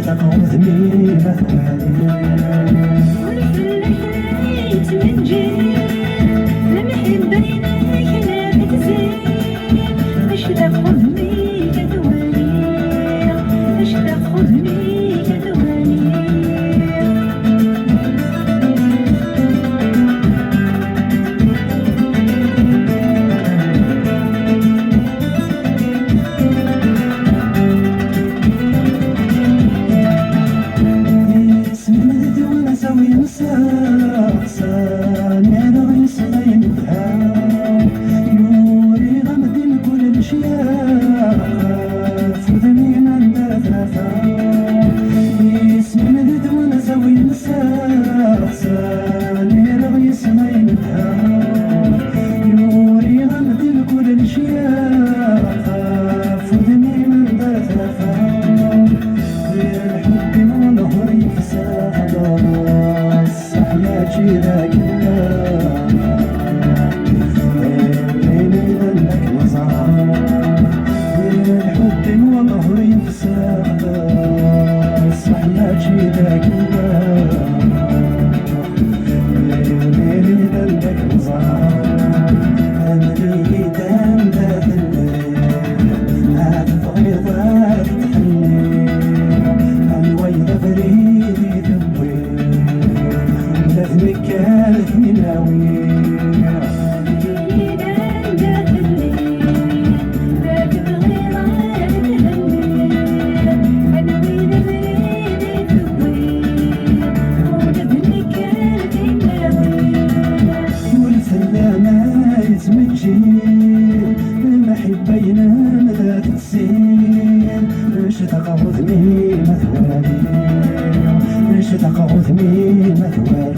تقودني مثوالي ولفلحت من جيل لنحب عينيك لا بتزيد مش تاخذني كدواني مش تاخذني كدواني ذاك لك نظام الحب والله يفسد صح ما تجي ذاك لك نظام أمري دام ذات الليل هتبغي ضاك تحني الويل بريد ذوي لازمك كانت مناوي المحبين لا تنسين مش تقعدني مثوالي مش تقعدني مثوالي